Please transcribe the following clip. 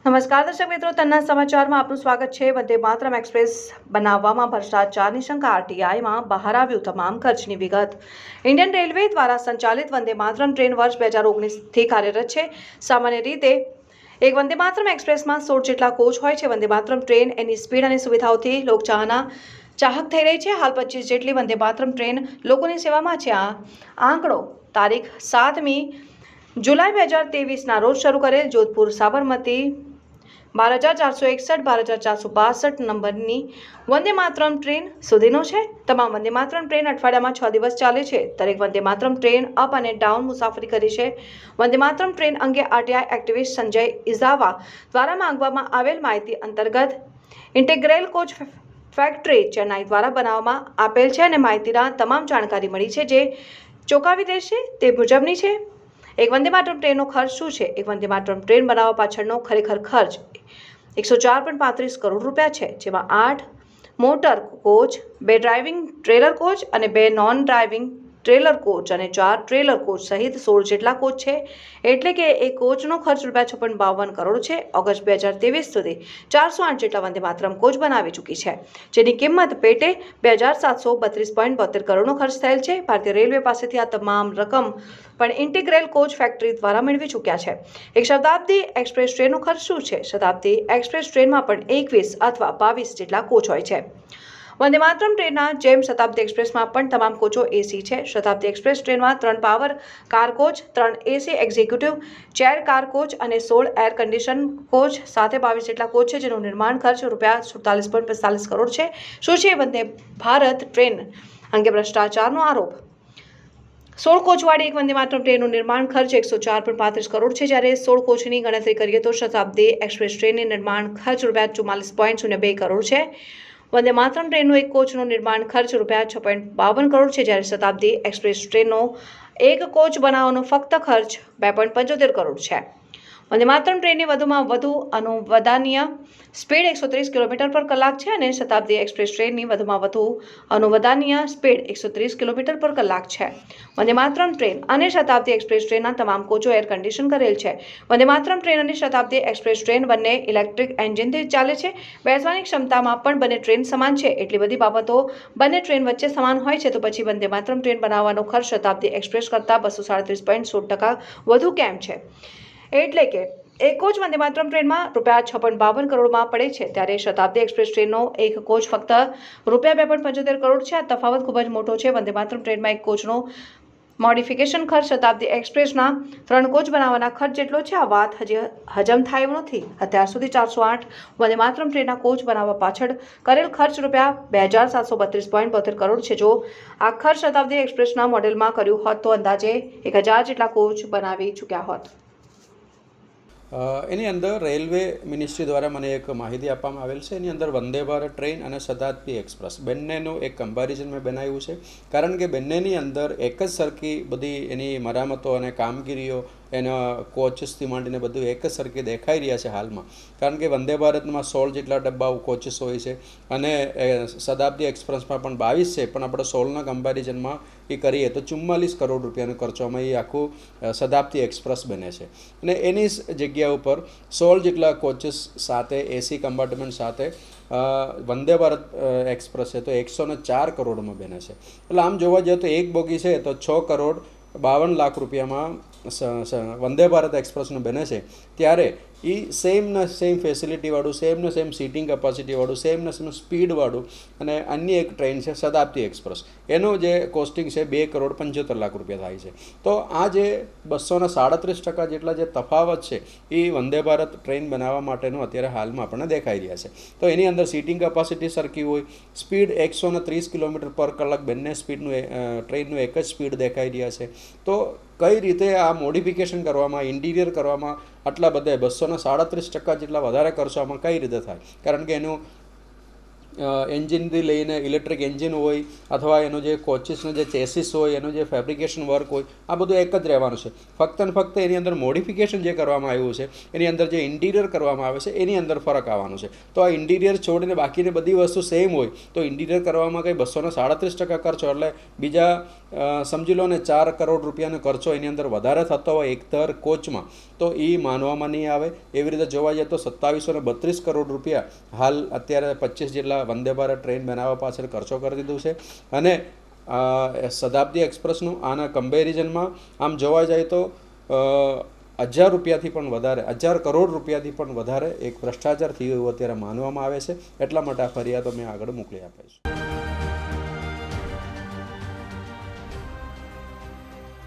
નમસ્કાર દર્શક મિત્રો, તન્ના સમાચારમાં આપનું સ્વાગત છે। વંદે માતરમ એક્સપ્રેસ બનાવવામાં ભ્રષ્ટાચારની શંકા આરટીઆઈમાં બહાર આવ્યું। તમામ ખર્ચની વિગત। ઇન્ડિયન રેલવે દ્વારા સંચાલિત વંદે માતરમ ટ્રેન વર્ષ 2019થી કાર્યરત છે। સામાન્ય રીતે એક વંદે માતરમ એક્સપ્રેસમાં 16 જેટલા કોચ હોય છે। વંદે માતરમ ટ્રેન એની સ્પીડ અને સુવિધાઓથી લોકચાહના ચાહક થઈ રહી છે। હાલ 25 જેટલી વંદે માતરમ ટ્રેન લોકોની સેવામાં છે। આ આંકડો તારીખ 7મી જુલાઈ 2023ના રોજ શરૂ કરેલ જોધપુર સાબરમતી 12,461 12,462 નંબરની વંદે માતરમ ટ્રેન સુધીનો છે। તમામ વંદે માતરમ ટ્રેન અઠવાડિયામાં 6 દિવસ ચાલે છે। દરેક વંદે માતરમ ટ્રેન અપ અને ડાઉન મુસાફરી કરી છે। વંદે માતરમ ટ્રેન અંગે આરટીઆઈ એક્ટિવિસ્ટ સંજય ઇઝાવા દ્વારા માંગવામાં આવેલ માહિતી અંતર્ગત ઇન્ટિગ્રેલ કોચ ફેક્ટરી ચેન્નાઈ દ્વારા બનાવવામાં આપેલ છે અને માહિતીના તમામ જાણકારી મળી છે જે ચોંકાવી દેશે તે મુજબની છે। એક વંદે માતરમ ટ્રેનનો ખર્ચ શું છે? એક વંદે માતરમ ટ્રેન બનાવવા પાછળનો ખરેખર ખર્ચ 104.35 કરોડ રૂપિયા છે, જેમાં 8 motor coach, 2 driving trailer coach અને 2 નોન ડ્રાઇવિંગ ટ્રેલર કોચ અને 4 ટ્રેલર કોચ સહિત 16 જેટલા કોચ છે। એટલે કે એક કોચનો ખર્ચ ₹56.52 કરોડ છે। ઓગસ્ટ 2023 સુધી 408 જેટલા વંદે માતરમ કોચ બનાવી ચૂકી છે, જેની કિંમત પેટે 2,732.72 કરોડનો ખર્ચ થયેલ છે। ભારતીય રેલવે પાસેથી આ તમામ રકમ પણ ઇન્ટિગ્રેલ કોચ ફેક્ટરી દ્વારા મેળવી ચૂક્યા છે। એક શતાબ્દી એક્સપ્રેસ ટ્રેનનો ખર્ચ શું છે? શતાબ્દી એક્સપ્રેસ ટ્રેનમાં પણ 21 અથવા 22 જેટલા કોચ હોય છે। વંદે માતરમ ટ્રેનના જેમ શતાબ્દી એક્સપ્રેસમાં પણ તમામ કોચો એસી છે। શતાબ્દી એક્સપ્રેસ ટ્રેનમાં 3 પાવર કાર કોચ, 3 એસી એક્ઝિક્યુટિવ ચેર કાર કોચ અને 16 એર કન્ડિશન કોચ સાથે 22 જેટલા કોચ છે, જેનું નિર્માણ ખર્ચ ₹47.45 કરોડ છે। શું છે વંદે ભારત ટ્રેન અંગે ભ્રષ્ટાચારનો આરોપ? 16 કોચવાળી એક વંદે માતરમ ટ્રેનનું નિર્માણ ખર્ચ 104.35 કરોડ છે, જ્યારે 16 કોચની ગણતરી કરીએ તો શતાબ્દી એક્સપ્રેસ ટ્રેનની નિર્માણ ખર્ચ ₹44.02 કરોડ છે। વંદે માતરમ ટ્રેનનો એક કોચનો નિર્માણ ખર્ચ ₹6.52 કરોડ છે, જ્યારે શતાબ્દી એક્સપ્રેસ ટ્રેનનો એક કોચ બનાવવાનો ફક્ત ખર્ચ 2.75 કરોડ છે। વંદે માતરમ ટ્રેનની વધુમાં વધુ અનુવદનીય સ્પીડ 130 કિલોમીટર પર કલાક છે અને શતાબ્દી એક્સપ્રેસ ટ્રેનની વધુમાં વધુ અનુવદનીય સ્પીડ 130 કિલોમીટર પર કલાક છે। વંદે માતરમ ટ્રેન અને શતાબ્દી એક્સપ્રેસ ટ્રેનના તમામ કોચો એર કન્ડિશન કરેલ છે। વંદે માતરમ ટ્રેન અને શતાબ્દી એક્સપ્રેસ ટ્રેન બંને ઇલેક્ટ્રિક એન્જિનથી ચાલે છે। બેસવાની ક્ષમતામાં પણ બંને ટ્રેન સમાન છે। એટલી બધી બાબતો બંને ટ્રેન વચ્ચે સમાન હોય છે, તો પછી વંદે માતરમ ટ્રેન બનાવવાનો ખર્ચ શતાબ્દી એક્સપ્રેસ કરતાં 237.16% વધુ કેમ છે? એટલે કે એક કોચ વંદે માતરમ ટ્રેનમાં ₹6.52 કરોડમાં પડે છે, ત્યારે શતાબ્દી એક્સપ્રેસ ટ્રેનનો એક કોચ ફક્ત ₹2.75 કરોડ છે। આ તફાવત ખૂબ જ મોટો છે। વંદે માતરમ ટ્રેનમાં એક કોચનો મોડિફિકેશન ખર્ચ શતાબ્દી એક્સપ્રેસના 3 કોચ બનાવવાના ખર્ચ જેટલો છે। આ વાત હજી હજમ થાય એવું નથી। અત્યાર સુધી 408 વંદે માતરમ ટ્રેનના કોચ બનાવવા પાછળ કરેલ ખર્ચ ₹2,732.72 કરોડ છે। જો આ ખર્ચ શતાબ્દી એક્સપ્રેસના મોડેલમાં કર્યું હોત તો અંદાજે 1,000 જેટલા કોચ બનાવી ચૂક્યા હોત। એની અંદર રેલવે મિનિસ્ટ્રી દ્વારા મને એક માહિતી આપવામાં આવેલ છે। એની અંદર વંદે ભારત ટ્રેન અને શતાબ્દી એક્સપ્રેસ બંનેનું એક કમ્પેરિઝન મેં બનાવ્યું છે, કારણ કે બંનેની અંદર એક જ સરખી બધી એની મરામતો અને કામગીરીઓ એના કોચિસથી માંડીને બધું એક જ સરખી દેખાઈ રહ્યા છે હાલમાં, કારણ કે વંદે ભારતમાં 16 જેટલા ડબ્બા કોચિસ હોય છે અને શતાબ્દી એક્સપ્રેસમાં પણ 22 છે, પણ આપણે 16ના કમ્પેરિઝનમાં એ કરીએ તો 44 કરોડ રૂપિયાનો ખર્ચોમાં એ આખું શતાબ્દી એક્સપ્રેસ બને છે। અને એની જગ્યા ઉપર 16 જેટલા કોચિસ સાથે એસી કમ્પાર્ટમેન્ટ સાથે વંદે ભારત એક્સપ્રેસ છે તો 104 કરોડમાં બને છે। એટલે આમ જોવા જઈએ તો એક બોગી છે તો 6.52 લાખ રૂપિયામાં વંદે ભારત એક્સપ્રેસનું બને છે, ત્યારે એ સેમ ફેસિલિટીવાળું, સેમ સીટિંગ કેપેસિટીવાળું, સેમ સ્પીડવાળું અને અન્ય એક ટ્રેન છે શતાબ્દી એક્સપ્રેસ, એનું જે કોસ્ટિંગ છે 2.75 લાખ રૂપિયા થાય છે। તો આ જે 237% જેટલા જે તફાવત છે એ વંદે ભારત ટ્રેન બનાવવા માટેનું અત્યારે હાલમાં આપણને દેખાઈ રહ્યા છે। તો એની અંદર સીટિંગ કેપેસિટી સરખી હોય, સ્પીડ 130 કિલોમીટર પર કલાક બંને સ્પીડનું ટ્રેનનું એક જ સ્પીડ દેખાઈ રહ્યા છે। તો કઈ રીતે આ મોડિફિકેશન કરવામાં, ઇન્ટિરિયર કરવામાં આટલા બધા 237% જેટલા વધારે ખર્ચોમાં કઈ રીતે થાય? કારણ કે એનું એન્જિનથી લઈને ઇલેક્ટ્રિક એન્જિન હોય અથવા એનો જે કોચિસનો જે ચેસિસ હોય એનું જે ફેબ્રિકેશન વર્ક હોય આ બધું એક જ રહેવાનું છે. ફક્ત ને ફક્ત એની અંદર મોડિફિકેશન જે કરવામાં આવ્યું છે એની અંદર જે ઇન્ટિરિયર કરવામાં આવે છે એની અંદર ફરક આવવાનો છે. તો આ ઇન્ટિરિયર છોડીને બાકીની બધી વસ્તુ સેમ હોય તો ઇન્ટિરિયર કરવામાં કંઈ 237% ખર્ચો એટલે બીજા સમજી લો ને 4 કરોડ રૂપિયાનો ખર્ચો એની અંદર વધારે થતો હોય એકતર કોચમાં તો એ માનવામાં નહીં આવે. એવી રીતે જોવા જઈએ તો 2732 કરોડ રૂપિયા હાલ અત્યારે 25 જેટલા વંદે ભારત ટ્રેન બનાવવા પાછળ ખર્ચો કરી દીધું છે. અને શતાબ્દી એક્સપ્રેસનું આના કમ્પેરિઝનમાં આમ જોવા જાય તો 1000 રૂપિયાથી પણ વધારે 1000 કરોડ રૂપિયાથી પણ વધારે એક ભ્રષ્ટાચાર થયો એવું અત્યારે માનવામાં આવે છે. એટલા માટે આ ફરિયાદો મેં આગળ મોકલી આપી છે.